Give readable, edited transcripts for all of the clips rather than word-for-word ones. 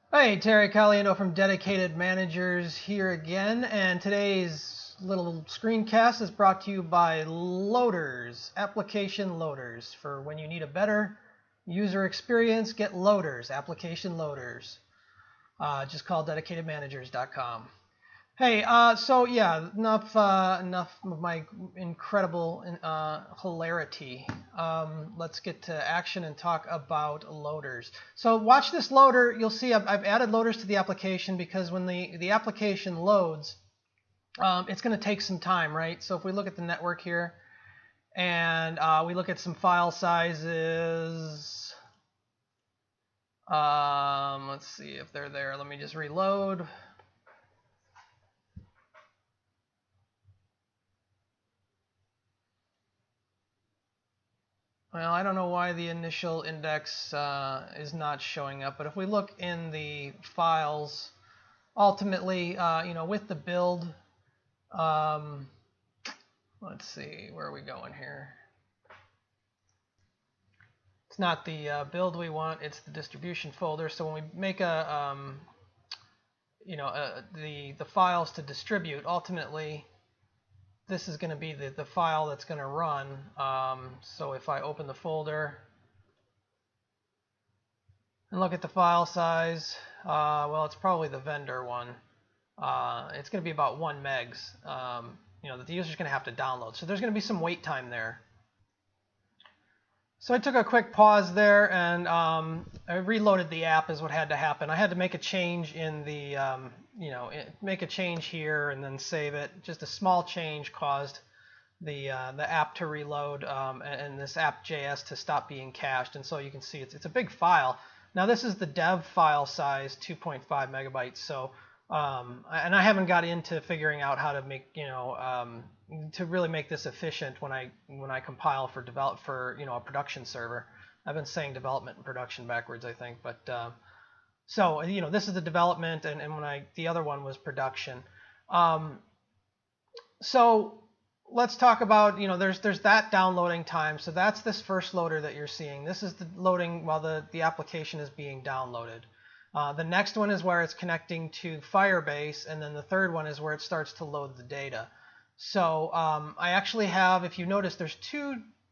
Hey, Terry Caliendo from Dedicated Managers here again, and today's little screencast is brought to you by Loaders, application loaders. For when you need a better user experience, get Loaders, application loaders. Just call dedicatedmanagers.com. Hey, so yeah, enough of my incredible hilarity. Let's get to action and talk about loaders. So watch this loader. You'll see I've added loaders to the application because when the application loads, it's going to take some time, right? So if we look at the network here and we look at some file sizes, let's see if they're there. Let me just reload. Well, I don't know why the initial index is not showing up, but if we look in the files, ultimately, with the build, let's see, where are we going here? It's not the build we want, it's the distribution folder. So when we make the files to distribute, ultimately, this is going to be the file that's going to run. So if I open the folder and look at the file size, well, it's probably the vendor one. It's going to be about 1 megs. That the user's going to have to download. So there's going to be some wait time there. So I took a quick pause there and I reloaded the app is what had to happen. I had to make a change in the, make a change here and then save it. Just a small change caused the app to reload and this app.js to stop being cached. And so you can see it's a big file. Now this is the dev file size, 2.5 megabytes. So and I haven't got into figuring out how to make to really make this efficient when I compile for a production server. I've been saying development and production backwards, I think, but so this is the development, and the other one was production. So let's talk about there's that downloading time. So that's this first loader that you're seeing. This is the loading while the application is being downloaded. The next one is where it's connecting to Firebase, and then the third one is where it starts to load the data. So I actually have, if you notice, there's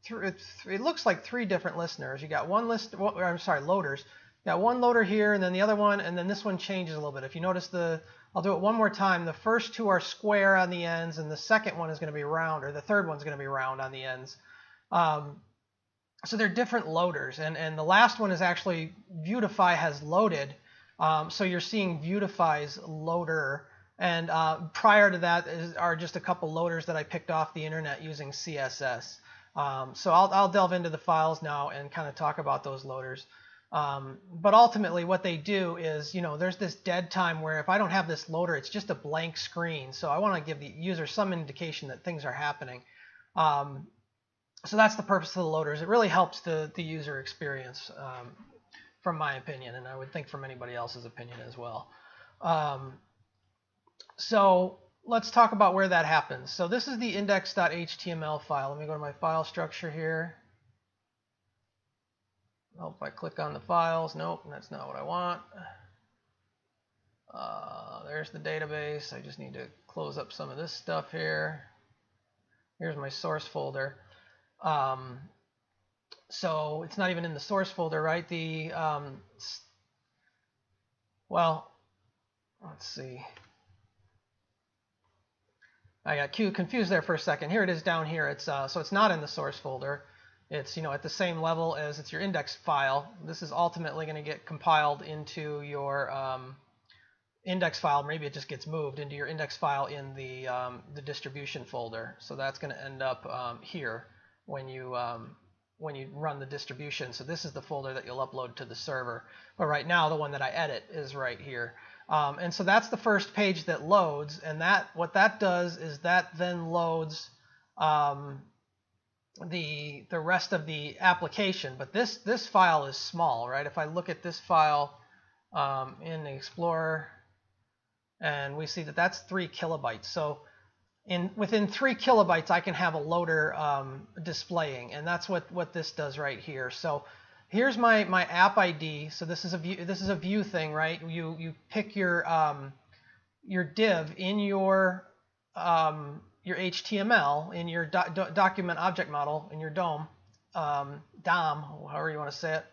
it looks like 3 different listeners. You got loaders. You got one loader here, and then the other one, and then this one changes a little bit. If you notice I'll do it one more time. The first 2 are square on the ends, and the second one is going to be round, or the third one's going to be round on the ends. So they're different loaders, and the last one is actually Vuetify has loaded. So you're seeing Vuetify's loader, and prior to that are just a couple loaders that I picked off the internet using CSS. So I'll delve into the files now and kind of talk about those loaders. But ultimately what they do is, there's this dead time where if I don't have this loader, it's just a blank screen. So I want to give the user some indication that things are happening. So that's the purpose of the loaders. It really helps the user experience, from my opinion, and I would think from anybody else's opinion as well. So let's talk about where that happens. So this is the index.html file. Let me go to my file structure here. Oh, if I click on the files, nope, that's not what I want. There's the database. I just need to close up some of this stuff here. Here's my source folder. So it's not even in the source folder, right? Well, let's see. I got confused there for a second. Here it is down here. It's so it's not in the source folder. It's at the same level as it's your index file. This is ultimately going to get compiled into your index file. Maybe it just gets moved into your index file in the distribution folder. So that's going to end up here when you run the distribution. So this is the folder that you'll upload to the server. But right now, the one that I edit is right here. And so that's the first page that loads, and what that does is that then loads the rest of the application. But this file is small, right? If I look at this file in the Explorer, and we see that that's 3 kilobytes. So within 3 kilobytes, I can have a loader displaying, and that's what this does right here. So here's my app ID. So this is a view thing, right? You pick your div in your HTML, in your document object model, in your DOM, however you want to say it.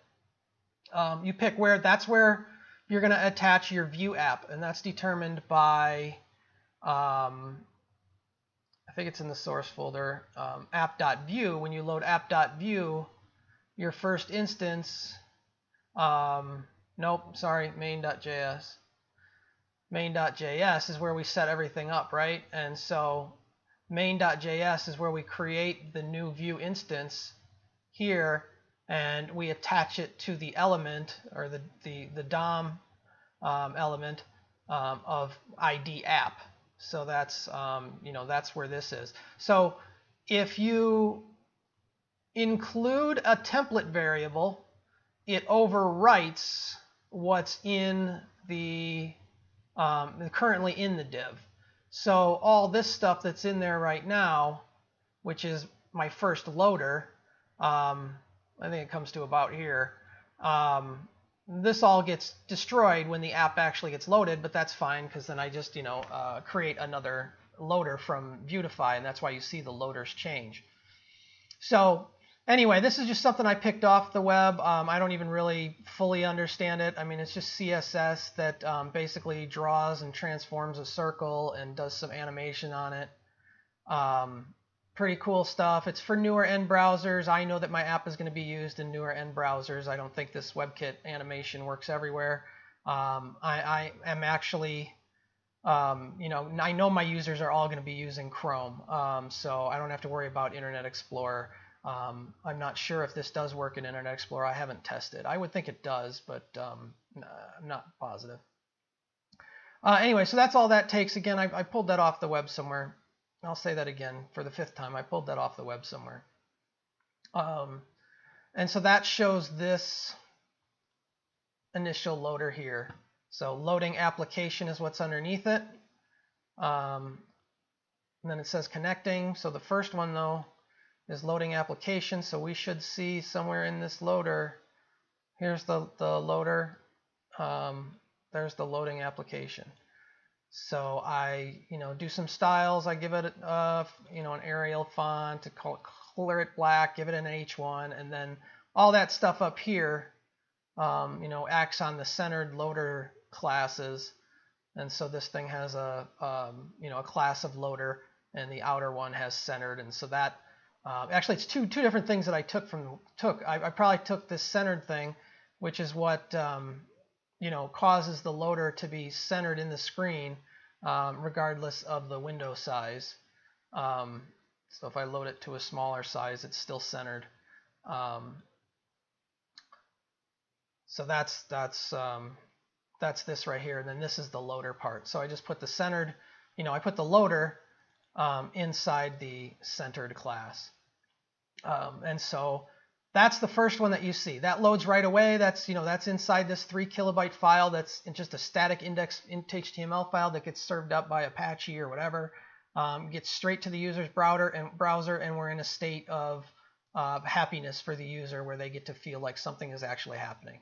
You pick that's where you're going to attach your view app, and that's determined by, I think it's in the source folder, app.view. When you load app.view, your first instance, nope, sorry, main.js. Main.js is where we set everything up, right? And so main.js is where we create the new view instance here, and we attach it to the element, or the DOM element of ID app. So that's that's where this is. So if you include a template variable, it overwrites what's in the currently in the div. So all this stuff that's in there right now, which is my first loader, I think it comes to about here. This all gets destroyed when the app actually gets loaded, but that's fine, because then I just create another loader from Vuetify, and that's why you see the loaders change. So anyway, this is just something I picked off the web. I don't even really fully understand it. I mean, it's just CSS that basically draws and transforms a circle and does some animation on it. Pretty cool stuff. It's for newer end browsers. I know that my app is going to be used in newer end browsers. I don't think this WebKit animation works everywhere. I am actually, I know my users are all going to be using Chrome, so I don't have to worry about Internet Explorer. I'm not sure if this does work in Internet Explorer. I haven't tested. I would think it does, but I'm not positive. Anyway, so that's all that takes. Again, I pulled that off the web somewhere. I'll say that again for the 5th time. I pulled that off the web somewhere. And so that shows this initial loader here. So loading application is what's underneath it. And then it says connecting. So the first one, though, is loading application. So we should see somewhere in this loader, here's the loader. There's the loading application. So I, do some styles. I give it, an Arial font to color it black, give it an H1, and then all that stuff up here, acts on the centered loader classes. And so this thing has a class of loader, and the outer one has centered. And so that, actually, it's two different things that I took. I probably took this centered thing, which is what causes the loader to be centered in the screen, regardless of the window size. So if I load it to a smaller size, it's still centered. So that's this right here, and then this is the loader part. So I just put the centered, I put the loader inside the centered class, and so that's the first one that you see. That loads right away. That's that's inside this 3 kilobyte file. That's just a static index int.html file that gets served up by Apache or whatever. Gets straight to the user's browser, and we're in a state of happiness for the user, where they get to feel like something is actually happening.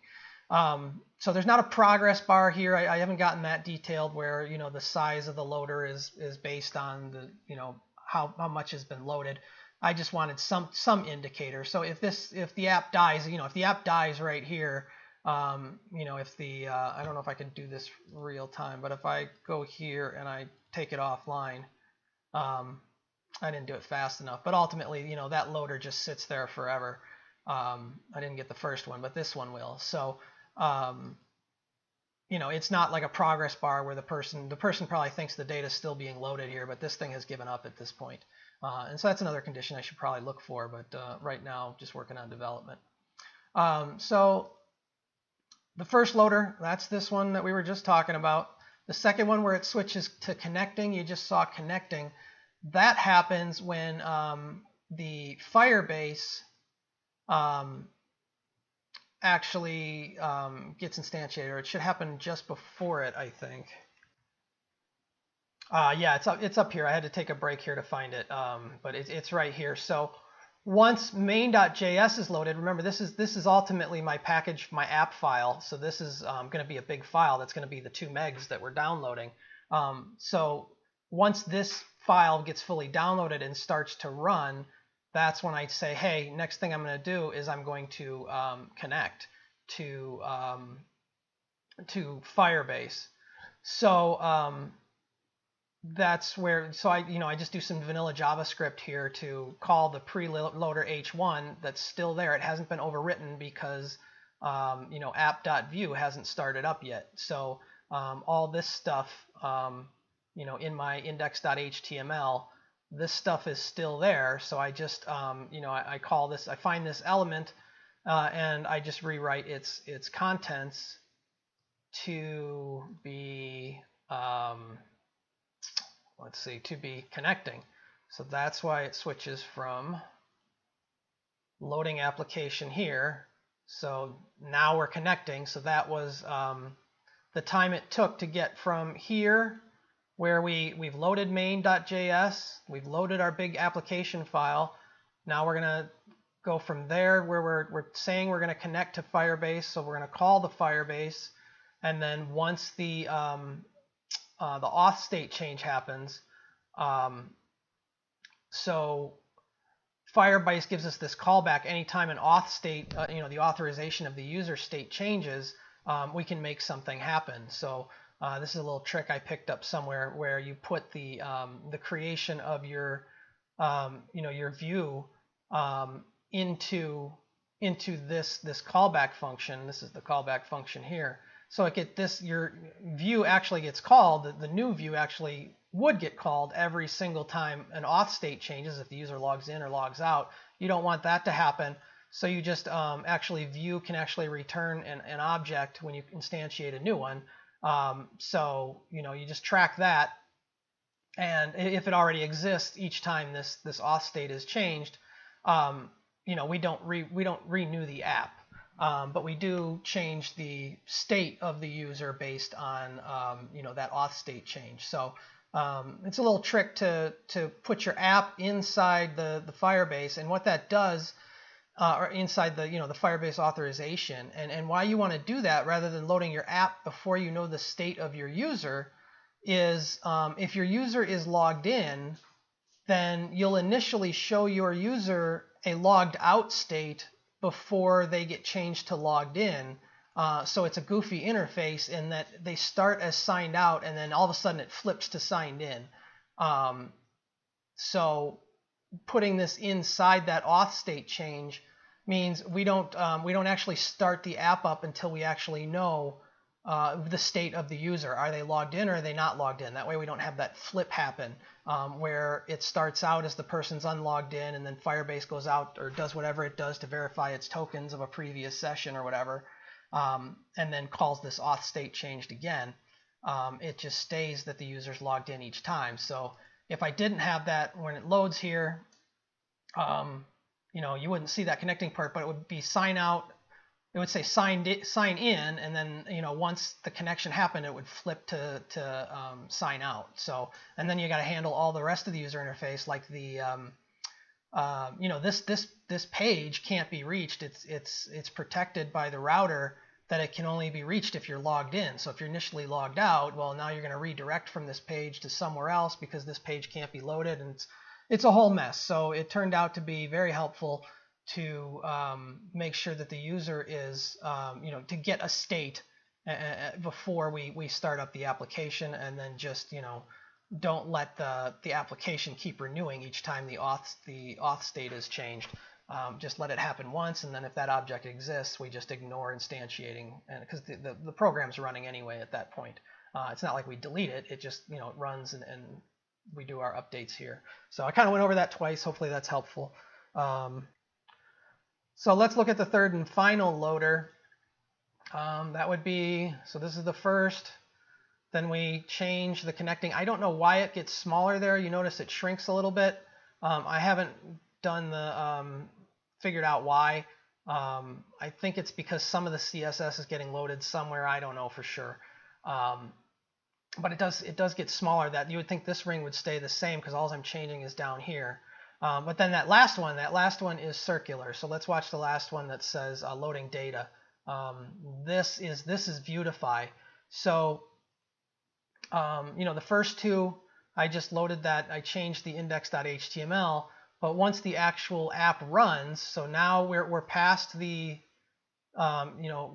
So there's not a progress bar here. I haven't gotten that detailed, where the size of the loader is based on the how much has been loaded. I just wanted some indicator. So if the app dies, if the app dies right here, if the I don't know if I can do this real time, but if I go here and I take it offline, I didn't do it fast enough, but ultimately, that loader just sits there forever. I didn't get the first one, but this one will. So, it's not like a progress bar where the person probably thinks the data is still being loaded here, but this thing has given up at this point. And so that's another condition I should probably look for, but right now, just working on development. So the first loader, that's this one that we were just talking about. The second one, where it switches to connecting, you just saw connecting. That happens when the Firebase actually gets instantiated, or it should happen just before it, I think. Yeah, it's up here. I had to take a break here to find it, but it's right here. So once main.js is loaded, remember this is ultimately my package, my app file. So this is going to be a big file. That's going to be the 2 megs that we're downloading. So once this file gets fully downloaded and starts to run, that's when I say, hey, next thing I'm going to do is I'm going to connect to Firebase. So that's where, so I just do some vanilla JavaScript here to call the preloader h1 that's still there. It hasn't been overwritten because app.view hasn't started up yet. So all this stuff, in my index.html, this stuff is still there. So I just, I call this, I find this element and I just rewrite its contents to be, to be connecting. So that's why it switches from loading application here. So now we're connecting. So that was the time it took to get from here, where we've loaded main.js, we've loaded our big application file. Now we're going to go from there where we're saying we're going to connect to Firebase. So we're going to call the Firebase, and then once the auth state change happens, so Firebase gives us this callback anytime an auth state, the authorization of the user state changes, we can make something happen. So this is a little trick I picked up somewhere where you put the creation of your your view into this callback function. This is the callback function here. So your view actually gets called. The new view actually would get called every single time an auth state changes if the user logs in or logs out. You don't want that to happen. So you just view can actually return an object when you instantiate a new one. So you just track that, and if it already exists each time this auth state is changed, we don't renew the app. But we do change the state of the user based on that auth state change. So it's a little trick to put your app inside the Firebase, and what that does, or inside the the Firebase authorization, and why you want to do that rather than loading your app before you know the state of your user is if your user is logged in, then you'll initially show your user a logged out state before they get changed to logged in. So it's a goofy interface in that they start as signed out and then all of a sudden it flips to signed in. So putting this inside that auth state change means we don't actually start the app up until we actually know the state of the user. Are they logged in or are they not logged in? That way we don't have that flip happen where it starts out as the person's unlogged in and then Firebase goes out or does whatever it does to verify its tokens of a previous session or whatever, and then calls this auth state changed again. It just stays that the user's logged in each time. So if I didn't have that when it loads here, you wouldn't see that connecting part, but it would be sign out. It would say sign in, and then once the connection happened, it would flip to sign out. So, and then you got to handle all the rest of the user interface, like the this page can't be reached. It's protected by the router that it can only be reached if you're logged in. So if you're initially logged out, well, now you're going to redirect from this page to somewhere else because this page can't be loaded, and it's a whole mess. So it turned out to be very helpful to make sure that the user is, to get a state before we start up the application, and then just, don't let the application keep renewing each time the auth state is changed. Just let it happen once, and then if that object exists, we just ignore instantiating, because the program's running anyway at that point. It's not like we delete it. It just, it runs and we do our updates here. So I kind of went over that twice. Hopefully that's helpful. So let's look at the third and final loader. That would be, so this is the first. Then we change the connecting. I don't know why it gets smaller there. You notice it shrinks a little bit. I haven't done figured out why. I think it's because some of the CSS is getting loaded somewhere. I don't know for sure. But it does get smaller. That you would think this ring would stay the same because all I'm changing is down here. But then that last one is circular. So let's watch the last one that says loading data. This is Vuetify. So the first two, I just loaded that. I changed the index.html. But once the actual app runs, so now we're past the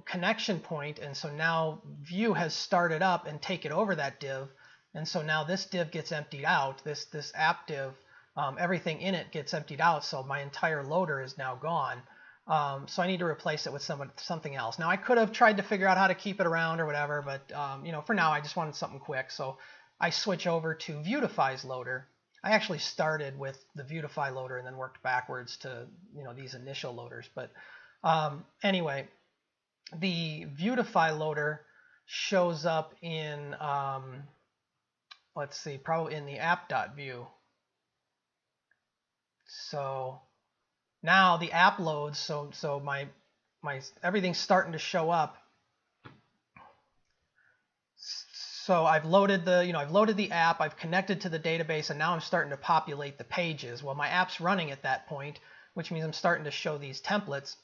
connection point, and so now Vue has started up and taken over that div, and so now this div gets emptied out. This app div, everything in it gets emptied out, so my entire loader is now gone. So I need to replace it with something else. Now I could have tried to figure out how to keep it around or whatever, but for now I just wanted something quick, so I switch over to Vuetify's loader. I actually started with the Vuetify loader and then worked backwards to these initial loaders. But anyway, the Vuetify loader shows up in let's see, probably in the app.vue. So now the app loads. So my everything's starting to show up. So I've loaded the app, I've connected to the database, and now I'm starting to populate the pages. Well, my app's running at that point, which means I'm starting to show these templates.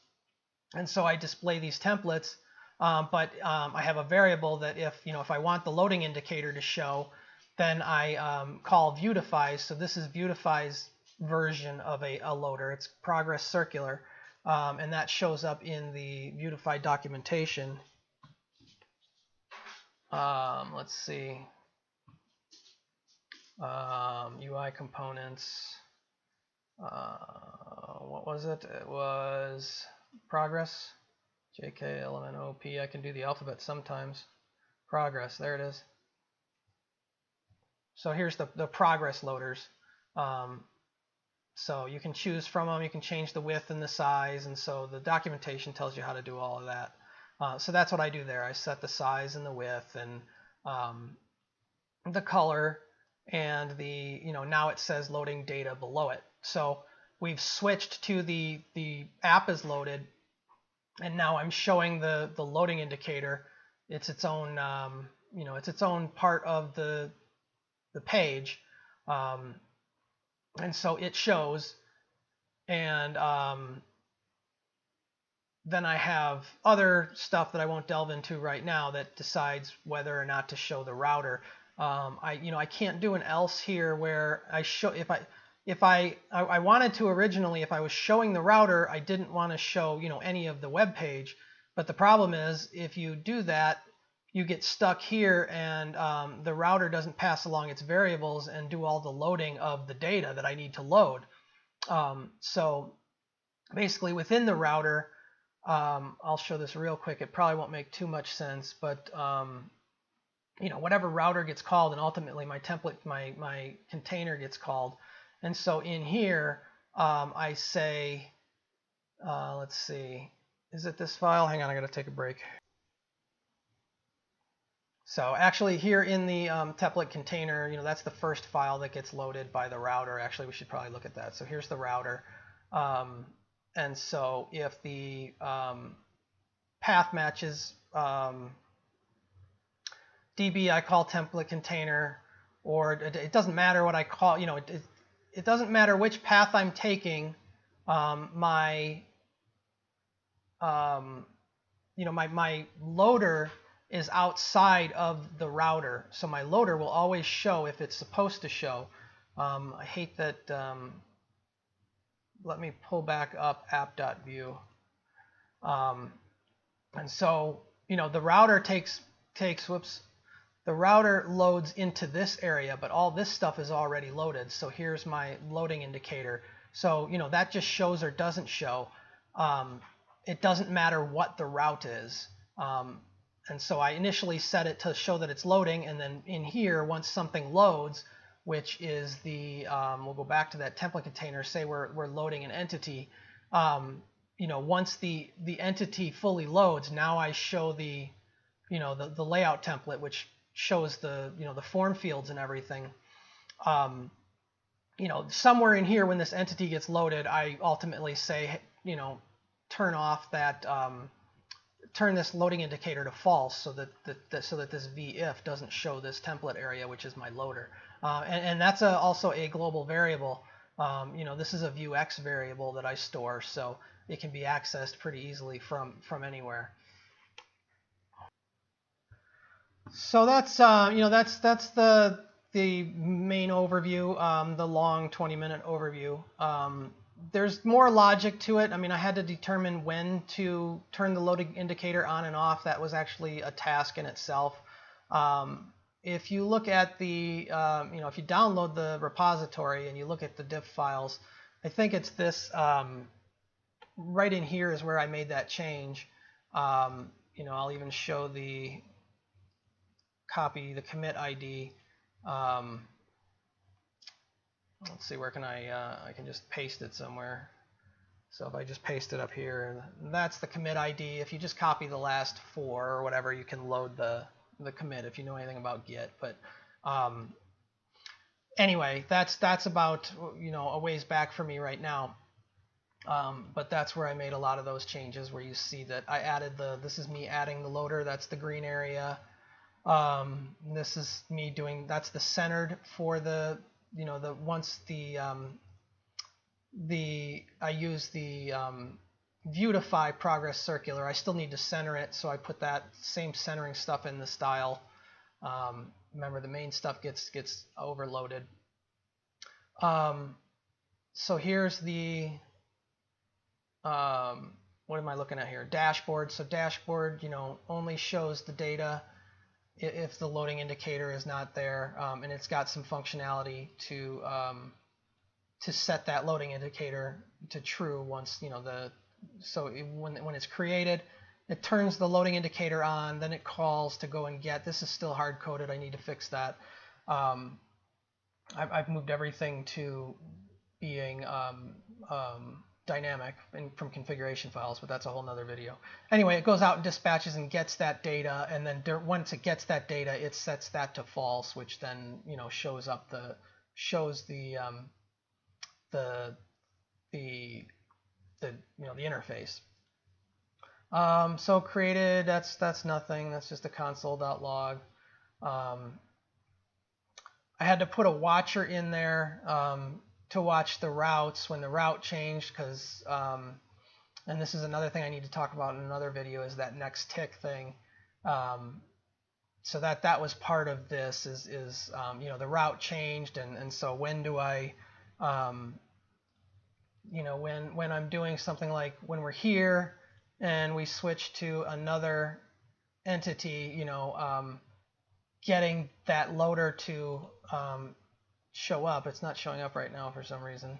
And so I display these templates, but I have a variable that if I want the loading indicator to show, then I call Vuetify. So this is Vuetify's version of a loader. It's progress circular, and that shows up in the Vuetify documentation. Let's see, UI components, what was it? It was progress, JKLMNOP. I can do the alphabet sometimes. Progress, there it is. So here's the progress loaders. So you can choose from them, you can change the width and the size, and so the documentation tells you how to do all of that. So that's what I do there. I set the size and the width and the color, and now it says loading data below it. So we've switched to the app is loaded, and now I'm showing the loading indicator. It's its own it's its own part of the page, and so it shows, and then I have other stuff that I won't delve into right now that decides whether or not to show the router. I can't do an else here where I show if I wanted to originally. If I was showing the router, I didn't want to show any of the web page. But the problem is, if you do that, you get stuck here, and the router doesn't pass along its variables and do all the loading of the data that I need to load. So basically, within the router, I'll show this real quick. It probably won't make too much sense, but whatever router gets called, and ultimately my template, my container gets called. And so in here, I say, let's see, is it this file? Hang on, I got to take a break. So actually here in the template container, that's the first file that gets loaded by the router. Actually, we should probably look at that. So here's the router. And so if the path matches DB, I call template container, or it doesn't matter what I call, it doesn't matter which path I'm taking. My loader is outside of the router, so my loader will always show if it's supposed to show. I hate that. Let me pull back up app.vue. And so, the router the router loads into this area, but all this stuff is already loaded. So here's my loading indicator. So, that just shows or doesn't show. It doesn't matter what the route is. And so I initially set it to show that it's loading, and then in here, once something loads, which is the, we'll go back to that template container, say we're loading an entity. Once the entity fully loads, now I show the layout template, which shows the form fields and everything. Somewhere in here when this entity gets loaded, I ultimately say, turn off that, turn this loading indicator to false, so that this VIF doesn't show this template area, which is my loader. And that's also a global variable. this is a Vuex variable that I store, so it can be accessed pretty easily from anywhere. So that's that's the main overview, the long 20-minute overview. There's more logic to it. I mean, I had to determine when to turn the loading indicator on and off. That was actually a task in itself. If you look at the, if you download the repository and you look at the diff files, I think it's this, right in here is where I made that change. I'll even show the commit ID. Let's see, where can I can just paste it somewhere. So if I just paste it up here, that's the commit ID. If you just copy the last 4 or whatever, you can load the commit if you know anything about Git. But anyway, that's about a ways back for me right now. But that's where I made a lot of those changes, where you see that I added this is me adding the loader. That's the green area. This is me doing, that's the centered for the once I use the Vuetify progress circular, I still need to center it, so I put that same centering stuff in the style. Remember, the main stuff gets overloaded. So here's the what am I looking at here? Dashboard. So dashboard, only shows the data if the loading indicator is not there, and it's got some functionality to set that loading indicator to true once when it's created, it turns the loading indicator on, then it calls to go and get. This is still hard coded. I need to fix that. I've moved everything to being dynamic from configuration files, but that's a whole nother video. Anyway, it goes out and dispatches and gets that data, and then once it gets that data, it sets that to false, which then shows the interface. So created, that's nothing. That's just a console.log. I had to put a watcher in there to watch the routes when the route changed, because and this is another thing I need to talk about in another video, is that next tick thing. So that was part of this, is the route changed, and so when do I when I'm doing something like when we're here and we switch to another entity, getting that loader to show up. It's not showing up right now for some reason,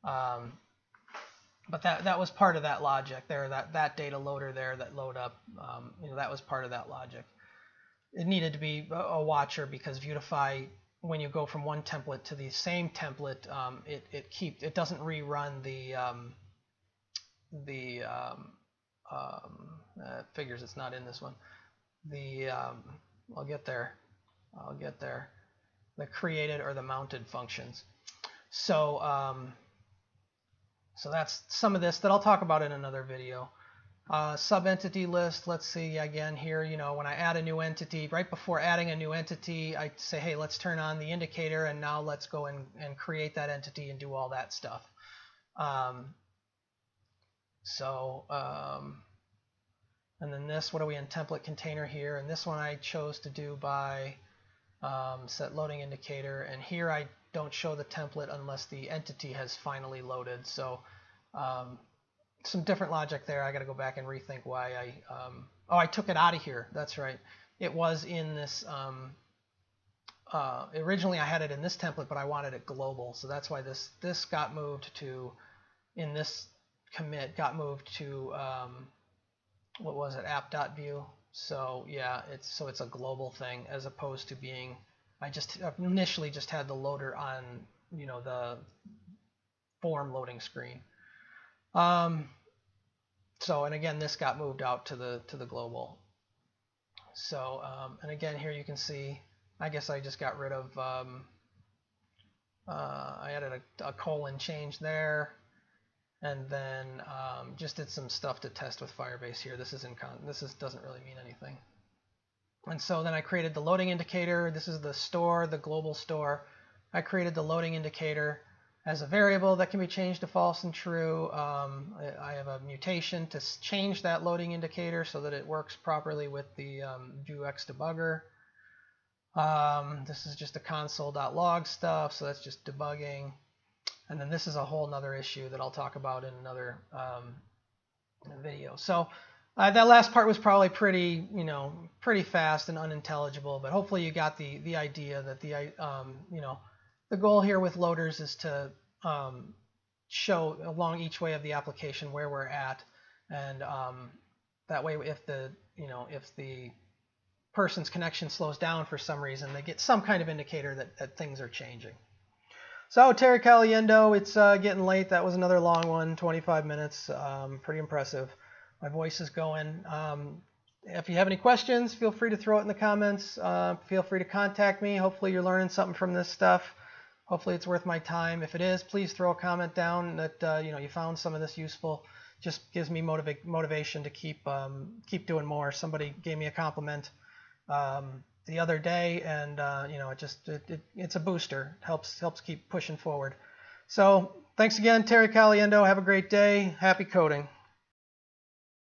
but that was part of that logic there. That data loader there, that load up, that was part of that logic. It needed to be a watcher, because Vuetify, when you go from one template to the same template, it doesn't rerun the figures. It's not in this one. I'll get there. The created or the mounted functions. So so that's some of this that I'll talk about in another video. Subentity list. Let's see again here. When I add a new entity, right before adding a new entity, I say, hey, let's turn on the indicator, and now let's go and create that entity and do all that stuff. And then this, what are we in template container here? And this one I chose to do by set loading indicator, and here I don't show the template unless the entity has finally loaded. So some different logic there. I got to go back and rethink why I took it out of here. That's right. It was in this originally I had it in this template, but I wanted it global, so that's why this got moved to, in this commit, got moved to what was it, app.view. So yeah, it's a global thing, as opposed to being, I initially just had the loader on the form loading screen. So, and again, this got moved out to the global. So and again, here you can see, I guess I just got rid of I added a colon change there, and then just did some stuff to test with Firebase here. This doesn't really mean anything. And so then I created the loading indicator. This is the store, the global store. I created the loading indicator. as a variable that can be changed to false and true. I have a mutation to change that loading indicator so that it works properly with the Vuex debugger. This is just the console.log stuff, so that's just debugging. And then this is a whole nother issue that I'll talk about in another video. So that last part was probably pretty fast and unintelligible, but hopefully you got the idea that the goal here with loaders is to show along each way of the application where we're at, and that way if the person's connection slows down for some reason, they get some kind of indicator that things are changing. So Terry Caliendo, it's getting late. That was another long one, 25 minutes, pretty impressive. My voice is going. If you have any questions, feel free to throw it in the comments. Feel free to contact me. Hopefully you're learning something from this stuff. Hopefully it's worth my time. If it is, please throw a comment down that you found some of this useful. Just gives me motivation to keep doing more. Somebody gave me a compliment the other day, and it's a booster. It helps keep pushing forward. So thanks again, Terry Caliendo. Have a great day. Happy coding.